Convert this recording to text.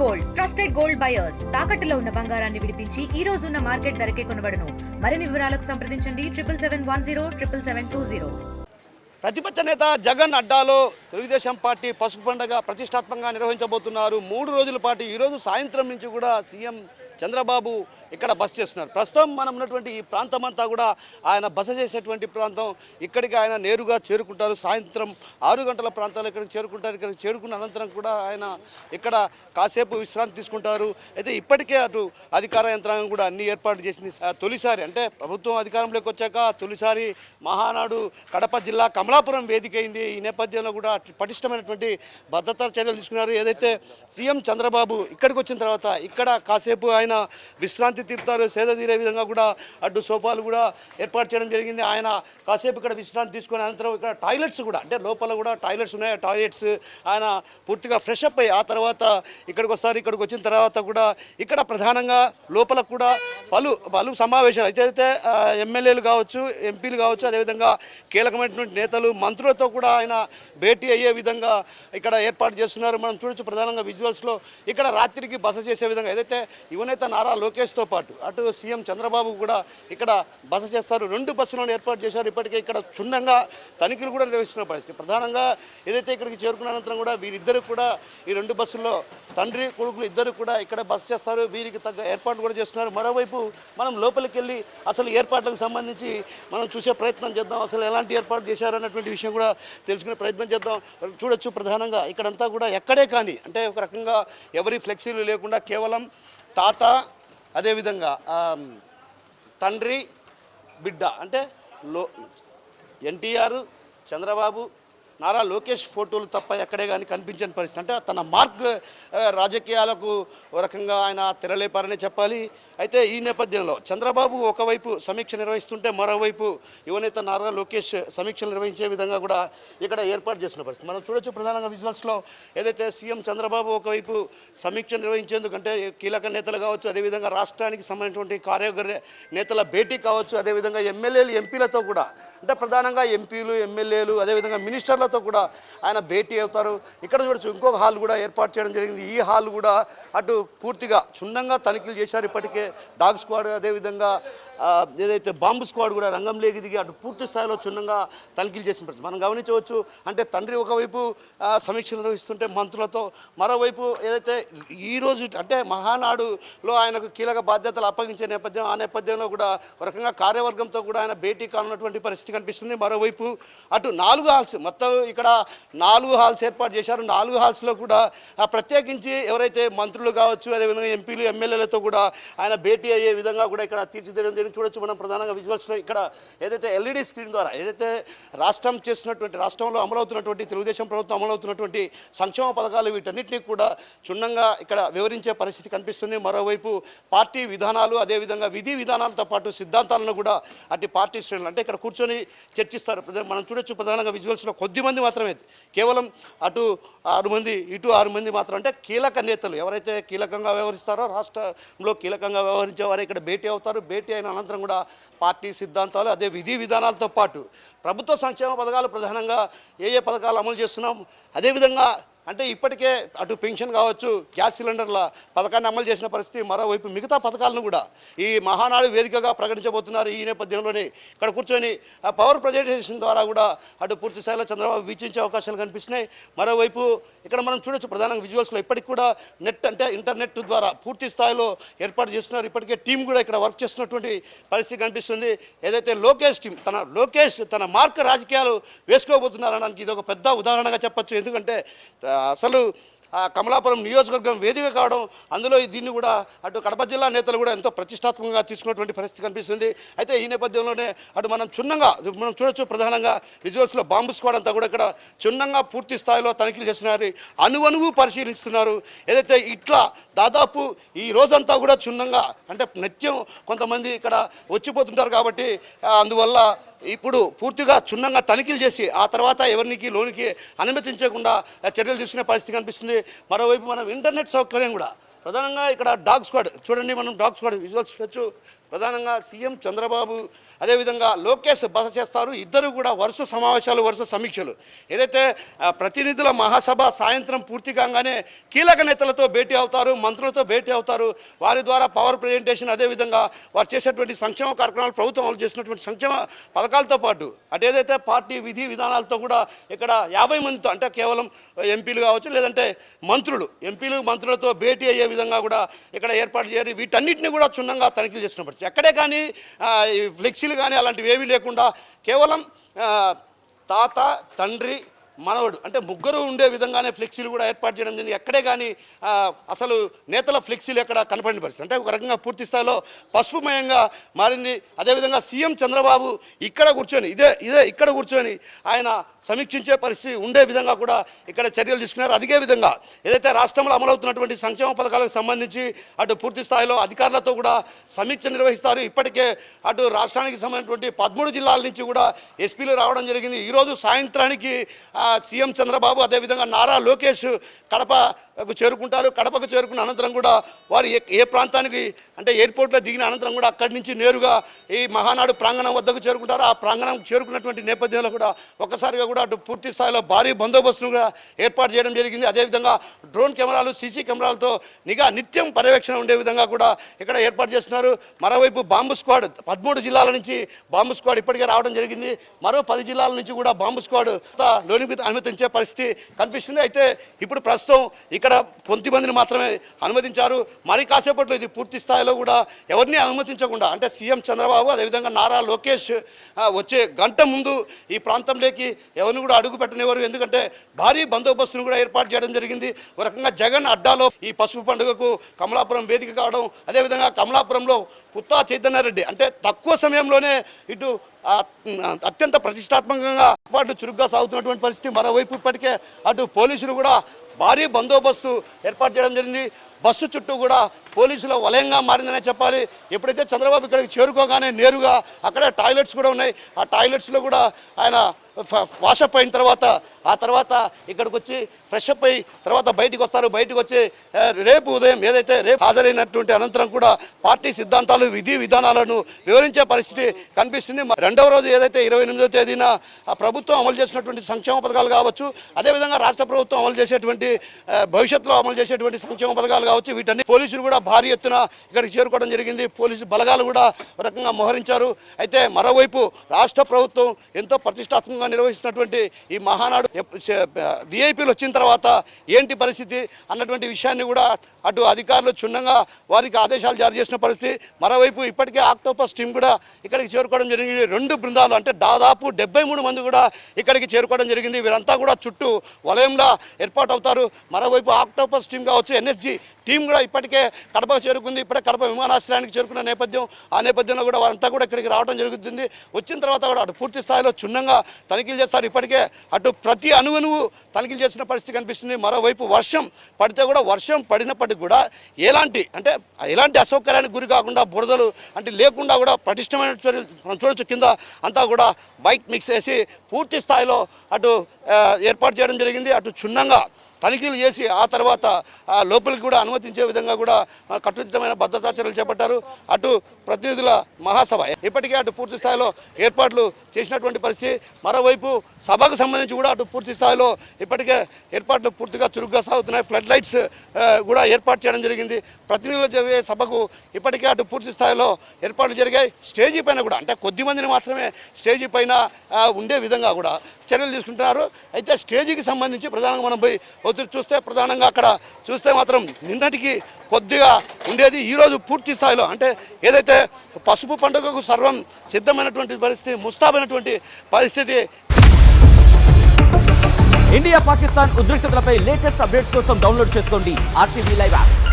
Gold trusted gold buyers తాకట్టులో ఉన్న బంగారాన్ని విడిపించి ఈ రోజు ఉన్న మార్కెట్ ధరకే కొనబడును. మరిన్ని వివరాలకు సంప్రదించండి 7771077720. ప్రతిపక్ష నేత జగన్ అడ్డాలో తెలుగుదేశం పార్టీ పసుపు పండుగ ప్రతిష్టాత్మకంగా నిర్వహించబోతున్నారు. 3 రోజుల పాటు ఈరోజు సాయంత్రం నుంచి కూడా సీఎం చంద్రబాబు ఇక్కడ బస చేస్తున్నారు. ప్రస్తుతం మనం ఉన్నటువంటి ఈ ప్రాంతం అంతా కూడా ఆయన బస చేసేటువంటి ప్రాంతం. ఇక్కడికి ఆయన నేరుగా చేరుకుంటారు. సాయంత్రం 6 గంటల ప్రాంతాల్లో ఇక్కడికి చేరుకుంటారు. ఇక్కడికి చేరుకున్న అనంతరం కూడా ఆయన ఇక్కడ కాసేపు విశ్రాంతి తీసుకుంటారు. అయితే ఇప్పటికే అటు అధికార యంత్రాంగం కూడా అన్ని ఏర్పాట్లు చేసింది. తొలిసారి అంటే ప్రభుత్వం అధికారంలోకి వచ్చాక తొలిసారి మహానాడు కడప జిల్లా కమలాపురం వేదిక అయింది. ఈ నేపథ్యంలో కూడా పటిష్టమైనటువంటి భద్రతా చర్యలు తీసుకున్నారు. ఏదైతే సీఎం చంద్రబాబు ఇక్కడికి వచ్చిన తర్వాత ఇక్కడ కాసేపు ఆయన విశ్రాంతి తీరుతారు. సేద తీరే విధంగా కూడా అటు సోఫాలు కూడా ఏర్పాటు చేయడం జరిగింది. ఆయన కాసేపు ఇక్కడ విశ్రాంతి తీసుకుని అనంతరం ఇక్కడ టాయిలెట్స్ కూడా అంటే లోపల కూడా టాయిలెట్స్ ఉన్నాయి. టాయిలెట్స్ ఆయన పూర్తిగా ఫ్రెష్ అప్ అయ్యి ఆ తర్వాత ఇక్కడికి వస్తారు. ఇక్కడికి వచ్చిన తర్వాత కూడా ఇక్కడ ప్రధానంగా లోపల కూడా పలు సమావేశాలు అయితే ఎమ్మెల్యేలు కావచ్చు, ఎంపీలు కావచ్చు, అదేవిధంగా కీలకమైనటువంటి నేతలు, మంత్రులతో కూడా ఆయన భేటీ అయ్యే విధంగా ఇక్కడ ఏర్పాటు చేస్తున్నారు. మనం చూడొచ్చు ప్రధానంగా విజువల్స్లో ఇక్కడ రాత్రికి బస చేసే విధంగా ఏదైతే యువనేత నారా లోకేష్తో పాటు అటు సీఎం చంద్రబాబు కూడా ఇక్కడ బస చేస్తారు. 2 బస్సులను ఏర్పాటు చేశారు. ఇప్పటికే ఇక్కడ క్షుణ్ణంగా తనిఖీలు కూడా నిర్వహిస్తున్న పరిస్థితి. ప్రధానంగా ఏదైతే ఇక్కడికి చేరుకున్న అనంతరం కూడా వీరిద్దరు కూడా ఈ 2 బస్సుల్లో తండ్రి కొడుకులు ఇద్దరు కూడా ఇక్కడ బస చేస్తారు. వీరికి తగ్గ ఏర్పాట్లు కూడా చేస్తున్నారు. మరోవైపు మనం లోపలికి వెళ్ళి అసలు ఏర్పాట్లకు సంబంధించి మనం చూసే ప్రయత్నం చేద్దాం. అసలు ఎలాంటి ఏర్పాటు చేశారన్నటువంటి విషయం కూడా తెలుసుకునే ప్రయత్నం చేద్దాం. చూడొచ్చు ప్రధానంగా ఇక్కడంతా కూడా ఎక్కడే కానీ అంటే ఒక రకంగా ఎవరి ఫ్లెక్సీలు లేకుండా కేవలం తాత అదేవిధంగా తండ్రి బిడ్డ అంటే ఎన్టీఆర్, చంద్రబాబు, నారా లోకేష్ ఫోటోలు తప్ప ఎక్కడే కానీ కనిపించని పరిస్థితి. అంటే తన మార్క్ రాజకీయాలకు ఒక రకంగా ఆయన తెరలేపారనే చెప్పాలి. అయితే ఈ నేపథ్యంలో చంద్రబాబు ఒకవైపు సమీక్ష నిర్వహిస్తుంటే మరోవైపు యువనేత నారా లోకేష్ సమీక్షలు నిర్వహించే విధంగా కూడా ఇక్కడ ఏర్పాటు చేసిన పరిస్థితి మనం చూడొచ్చు. ప్రధానంగా విజువల్స్లో ఏదైతే సీఎం చంద్రబాబు ఒకవైపు సమీక్ష నిర్వహించేందుకంటే కీలక నేతలు కావచ్చు, అదేవిధంగా రాష్ట్రానికి సంబంధించినటువంటి కార్యవర్గ నేతల భేటీ కావచ్చు, అదేవిధంగా ఎమ్మెల్యేలు, ఎంపీలతో కూడా అంటే ప్రధానంగా ఎంపీలు, ఎమ్మెల్యేలు, అదేవిధంగా మినిస్టర్లతో కూడా ఆయన భేటీ అవుతారు. ఇక్కడ చూడొచ్చు ఇంకొక హాల్ కూడా ఏర్పాటు చేయడం జరిగింది. ఈ హాల్ కూడా అటు పూర్తిగా క్షుణ్ణంగా తనిఖీలు చేశారు. ఇప్పటికే డాగ్ స్క్వాడ్ అదేవిధంగా ఏదైతే బాంబు స్క్వాడ్ కూడా రంగంలోకి దిగి అటు పూర్తి స్థాయిలో క్షుణ్ణంగా తనిఖీలు చేసిన పరిస్థితి మనం గమనించవచ్చు. అంటే తండ్రి ఒకవైపు సమీక్ష నిర్వహిస్తుంటే మంత్రులతో, మరోవైపు ఏదైతే ఈరోజు అంటే మహానాడులో ఆయనకు కీలక బాధ్యతలు అప్పగించే నేపథ్యం, ఆ నేపథ్యంలో కూడా ఒక రకంగా కార్యవర్గంతో కూడా ఆయన భేటీ కానున్నటువంటి పరిస్థితి కనిపిస్తుంది. మరోవైపు అటు 4 హాల్స్ మొత్తం ఇక్కడ 4 హాల్స్ ఏర్పాటు చేశారు. 4 హాల్స్లో కూడా ప్రత్యేకించి ఎవరైతే మంత్రులు కావచ్చు, అదేవిధంగా ఎంపీలు, ఎమ్మెల్యేలతో కూడా ఆయన భేటీ అయ్యే విధంగా కూడా ఇక్కడ తీర్చిదిద్దడం జరిగింది. చూడొచ్చు మనం ప్రధానంగా విజువల్స్లో ఇక్కడ ఏదైతే ఎల్ఈడి స్క్రీన్ ద్వారా ఏదైతే రాష్ట్రంలో అమలవుతున్నటువంటి తెలుగుదేశం ప్రభుత్వం అమలవుతున్నటువంటి సంక్షేమ పథకాలు వీటన్నిటినీ కూడా క్షుణ్ణంగా ఇక్కడ వివరించే పరిస్థితి కనిపిస్తుంది. మరోవైపు పార్టీ విధానాలు, అదేవిధంగా విధి విధానాలతో పాటు సిద్ధాంతాలను కూడా అటు పార్టీ శ్రేణులు అంటే ఇక్కడ కూర్చొని చర్చిస్తారు. మనం చూడొచ్చు ప్రధానంగా విజువల్స్లో కొద్దిమంది మాత్రమే, కేవలం అటు 6 మంది ఇటు 6 మంది మాత్రం అంటే కీలక నేతలు ఎవరైతే కీలకంగా వ్యవహరిస్తారో రాష్ట్రంలో కీలకంగా వ్యవహరించే వారు ఇక్కడ భేటీ అవుతారు. భేటీ అయిన అనంతరం కూడా పార్టీ సిద్ధాంతాలు అదే విధి విధానాలతో పాటు ప్రభుత్వ సంక్షేమ పథకాలు ప్రధానంగా ఏ పథకాలు అమలు చేస్తున్నాం, అదేవిధంగా అంటే ఇప్పటికే అటు పెన్షన్ కావచ్చు, గ్యాస్ సిలిండర్ల పథకాన్ని అమలు చేసిన పరిస్థితి, మరోవైపు మిగతా పథకాలను కూడా ఈ మహానాడు వేదికగా ప్రకటించబోతున్నారు. ఈ నేపథ్యంలోనే ఇక్కడ కూర్చొని పవర్ ప్రజెంటేషన్ ద్వారా కూడా అటు పూర్తి స్థాయిలో చంద్రబాబు వీక్షించే అవకాశాలు కనిపిస్తున్నాయి. మరోవైపు ఇక్కడ మనం చూడొచ్చు ప్రధానంగా విజువల్స్లో ఇప్పటికి కూడా నెట్ అంటే ఇంటర్నెట్ ద్వారా పూర్తి స్థాయిలో ఏర్పాటు చేస్తున్నారు. ఇప్పటికే టీం కూడా ఇక్కడ వర్క్ చేస్తున్నటువంటి పరిస్థితి కనిపిస్తుంది. ఏదైతే లోకేష్ టీం తన మార్క్ రాజకీయాలు వేసుకోబోతున్నారనడానికి ఇది ఒక పెద్ద ఉదాహరణగా చెప్పచ్చు. ఎందుకంటే అసలు కమలాపురం నియోజకవర్గం వేదిక కావడం, అందులో దీన్ని కూడా అటు కడప జిల్లా నేతలు కూడా ఎంతో ప్రతిష్టాత్మకంగా తీసుకున్నటువంటి పరిస్థితి కనిపిస్తుంది. అయితే ఈ నేపథ్యంలోనే అటు మనం చూడొచ్చు ప్రధానంగా విజువల్స్లో బాంబు స్క్వాడ్ అంతా కూడా ఇక్కడ క్షుణ్ణంగా పూర్తి స్థాయిలో తనిఖీలు చేస్తున్నారు, అణువణువు పరిశీలిస్తున్నారు. ఏదైతే ఇట్లా దాదాపు ఈ రోజంతా కూడా క్షుణ్ణంగా అంటే నిత్యం కొంతమంది ఇక్కడ వచ్చిపోతుంటారు కాబట్టి అందువల్ల ఇప్పుడు పూర్తిగా క్షుణ్ణంగా తనిఖీలు చేసి ఆ తర్వాత ఎవరికి లోనికి అనుమతించకుండా చర్యలు తీసుకునే పరిస్థితి కనిపిస్తుంది. మరోవైపు మనం ఇంటర్నెట్ సౌకర్యం కూడా ప్రధానంగా ఇక్కడ డాగ్ స్క్వాడ్ చూడండి, మనం డాగ్ స్క్వాడ్ విజువల్స్ చూడొచ్చు. ప్రధానంగా సీఎం చంద్రబాబు అదేవిధంగా లోకేష్ బస చేస్తారు. ఇద్దరు కూడా వరుస సమావేశాలు, వరుస సమీక్షలు. ఏదైతే ప్రతినిధుల మహాసభ సాయంత్రం పూర్తి కాగానే కీలక నేతలతో భేటీ అవుతారు, మంత్రులతో భేటీ అవుతారు. వారి ద్వారా పవర్ ప్రజెంటేషన్, అదేవిధంగా వారు చేసేటువంటి సంక్షేమ కార్యక్రమాలు, ప్రభుత్వం అమలు చేసినటువంటి సంక్షేమ పథకాలతో పాటు అటు ఏదైతే పార్టీ విధి విధానాలతో కూడా ఇక్కడ 50 మందితో, అంటే కేవలం ఎంపీలు కావచ్చు, లేదంటే మంత్రులు, ఎంపీలు మంత్రులతో భేటీ అయ్యే విధంగా కూడా ఇక్కడ ఏర్పాటు చేయాలి. వీటన్నిటిని కూడా క్షుణ్ణంగా తనిఖీలు చేసిన పరిస్థితి. ఎక్కడే కానీ ఈ ఫ్లెక్సీలు కానీ అలాంటివి ఏమీ లేకుండా కేవలం తాత, తండ్రి, మనవడు అంటే ముగ్గురు ఉండే విధంగానే ఫ్లెక్సీలు కూడా ఏర్పాటు చేయడం జరిగింది. ఎక్కడే కానీ అసలు నేతల ఫ్లెక్సీలు ఎక్కడ కనపడిన పరిస్థితి. అంటే ఒక రకంగా పూర్తి స్థాయిలో పసుపుమయంగా మారింది. అదేవిధంగా సీఎం చంద్రబాబు ఇక్కడ కూర్చొని ఇక్కడ కూర్చొని ఆయన సమీక్షించే పరిస్థితి ఉండే విధంగా కూడా ఇక్కడ చర్యలు తీసుకున్నారు. అదే విధంగా ఏదైతే రాష్ట్రంలో అమలవుతున్నటువంటి సంక్షేమ పథకాలకు సంబంధించి అటు పూర్తి స్థాయిలో అధికారులతో కూడా సమీక్ష నిర్వహిస్తారు. ఇప్పటికే అటు రాష్ట్రానికి సంబంధించినటువంటి 13 జిల్లాల నుంచి కూడా ఎస్పీలు రావడం జరిగింది. ఈరోజు సాయంత్రానికి సీఎం చంద్రబాబు అదేవిధంగా నారా లోకేష్ కడపకు చేరుకుంటారు. కడపకు చేరుకున్న అనంతరం కూడా వారు ఏ ప్రాంతానికి అంటే ఎయిర్పోర్ట్లో దిగిన అనంతరం కూడా అక్కడి నుంచి నేరుగా ఈ మహానాడు ప్రాంగణం వద్దకు చేరుకుంటారు. ఆ ప్రాంగణం చేరుకున్నటువంటి నేపథ్యంలో కూడా ఒక్కసారిగా కూడా అటు పూర్తి స్థాయిలో భారీ బందోబస్తును కూడా ఏర్పాటు చేయడం జరిగింది. అదేవిధంగా డ్రోన్ కెమెరాలు, సీసీ కెమెరాలతో నిత్యం పర్యవేక్షణ ఉండే విధంగా కూడా ఇక్కడ ఏర్పాటు చేస్తున్నారు. మరోవైపు బాంబు స్క్వాడ్ 13 జిల్లాల నుంచి బాంబు స్క్వాడ్ ఇప్పటికే రావడం జరిగింది. మరో 10 జిల్లాల నుంచి కూడా బాంబు స్క్వాడ్ లోనికి అనుమతించే పరిస్థితి కనిపిస్తుంది. అయితే ఇప్పుడు ప్రస్తుతం ఇక్కడ కొంతమందిని మాత్రమే అనుమతించారు. మరి కాసేపట్లో ఇది పూర్తి స్థాయిలో కూడా ఎవరిని అనుమతించకుండా, అంటే సీఎం చంద్రబాబు అదేవిధంగా నారా లోకేష్ వచ్చే గంట ముందు ఈ ప్రాంతంలోకి ఎవరిని కూడా అడుగు పెట్టనివ్వరు. ఎందుకంటే భారీ బందోబస్తును కూడా ఏర్పాటు చేయడం జరిగింది. ఒక రకంగా జగన్ అడ్డాలో ఈ పసుపు పండుగకు కమలాపురం వేదిక కావడం, అదేవిధంగా కమలాపురంలో పుత్తా చైతన్యారెడ్డి అంటే తక్కువ సమయంలోనే ఇటు అత్యంత ప్రతిష్టాత్మకంగా ఏర్పాట్లు చురుగ్గా సాగుతున్నటువంటి పరిస్థితి. మరోవైపు ఇప్పటికే అటు పోలీసులు కూడా భారీ బందోబస్తు ఏర్పాటు చేయడం జరిగింది. బస్సు చుట్టూ కూడా పోలీసుల వలయంగా మారిందనే చెప్పాలి. ఎప్పుడైతే చంద్రబాబు ఇక్కడికి చేరుకోగానే నేరుగా అక్కడ టాయిలెట్స్ కూడా ఉన్నాయి. ఆ టాయిలెట్స్లో కూడా ఆయన వాషప్ అయిన తర్వాత ఇక్కడికి వచ్చి ఫ్రెష్ అప్ అయ్యి తర్వాత బయటికి వస్తారు. బయటకు వచ్చి రేపు ఉదయం ఏదైతే రేపు హాజరైనటువంటి అనంతరం కూడా పార్టీ సిద్ధాంతాలు, విధి విధానాలను వివరించే పరిస్థితి కనిపిస్తుంది. రెండవ రోజు ఏదైతే 28వ తేదీన ఆ ప్రభుత్వం అమలు చేసినటువంటి సంక్షేమ పథకాలు కావచ్చు, అదేవిధంగా రాష్ట్ర ప్రభుత్వం అమలు చేసేటువంటి భవిష్యత్తులో అమలు చేసేటువంటి సంక్షేమ పథకాలు కావచ్చు, వీటన్ని పోలీసులు కూడా భారీ ఎత్తున ఇక్కడికి చేరుకోవడం జరిగింది. పోలీసు బలగాలు కూడా ఒక రకంగా మోహరించారు. అయితే మరోవైపు రాష్ట్ర ప్రభుత్వం ఎంతో ప్రతిష్టాత్మకంగా నిర్వహిస్తున్నటువంటి ఈ మహానాడు విఐపీలు వచ్చిన తర్వాత ఏంటి పరిస్థితి అన్నటువంటి విషయాన్ని కూడా అటు అధికారులు క్షుణ్ణంగా వారికి ఆదేశాలు జారీ చేసిన పరిస్థితి. మరోవైపు ఇప్పటికే ఆక్టోపస్ టీం కూడా ఇక్కడికి చేరుకోవడం జరిగింది. 2 బృందాలు అంటే దాదాపు 73 మంది కూడా ఇక్కడికి చేరుకోవడం జరిగింది. వీరంతా కూడా చుట్టూ వలయంలో ఏర్పాటు అవుతారు. మరోవైపు ఆక్టోపస్ టీం కావచ్చు, ఎన్ఎస్జీ టీం కూడా ఇప్పటికే కడపకు చేరుకుంది. ఇప్పుడే కడప విమానాశ్రయానికి చేరుకున్న నేపథ్యం, ఆ నేపథ్యంలో కూడా వారంతా కూడా ఇక్కడికి రావడం జరుగుతుంది. వచ్చిన తర్వాత కూడా అటు పూర్తి స్థాయిలో క్షుణ్ణంగా తనిఖీలు చేస్తారు. ఇప్పటికే అటు ప్రతి అణువణువు తనిఖీలు చేసిన పరిస్థితి కనిపిస్తుంది. మరోవైపు వర్షం పడితే కూడా, వర్షం పడినప్పటికీ కూడా ఎలాంటి అసౌకర్యానికి గురి కాకుండా, బురదలు అంటే లేకుండా కూడా పటిష్టమైన చర్యలు మనం చూడొచ్చు. కింద అంతా కూడా బైక్ మిక్స్ చేసి పూర్తి స్థాయిలో అటు ఏర్పాటు చేయడం జరిగింది. అటు క్షుణ్ణంగా తనిఖీలు చేసి ఆ తర్వాత లోపలికి కూడా అనుమతించే విధంగా కూడా కట్టుదిట్టమైన భద్రతా చర్యలు చేపట్టారు. అటు ప్రతినిధుల మహాసభ ఇప్పటికే అటు పూర్తి స్థాయిలో ఏర్పాట్లు చేసినటువంటి పరిస్థితి. మరోవైపు సభకు సంబంధించి కూడా అటు పూర్తి స్థాయిలో ఇప్పటికే ఏర్పాట్లు పూర్తిగా చురుగ్గా సాగుతున్నాయి. ఫ్లడ్ లైట్స్ కూడా ఏర్పాటు చేయడం జరిగింది. ప్రతినిధులు జరిగే సభకు ఇప్పటికే అటు పూర్తి స్థాయిలో ఏర్పాట్లు జరిగాయి. స్టేజీ పైన కూడా అంటే కొద్ది మందిని మాత్రమే స్టేజీ పైన ఉండే విధంగా కూడా చర్యలు తీసుకుంటున్నారు. అయితే స్టేజీకి సంబంధించి ప్రధానంగా మనం పోయి ఒత్తిడి చూస్తే ప్రధానంగా అక్కడ చూస్తే మాత్రం నిన్నటికి కొద్దిగా ఉండేది. ఈరోజు పూర్తి స్థాయిలో అంటే ఏదైతే పసుపు పండుగకు సర్వం సిద్ధమైనటువంటి పరిస్థితి, ముస్తాబైనటువంటి పరిస్థితి. ఇండియా పాకిస్తాన్ ఉద్రిక్తతలపై లేటెస్ట్ అప్డేట్స్ కోసం డౌన్లోడ్ చేసుకోండి RTV లైవ్ యాప్.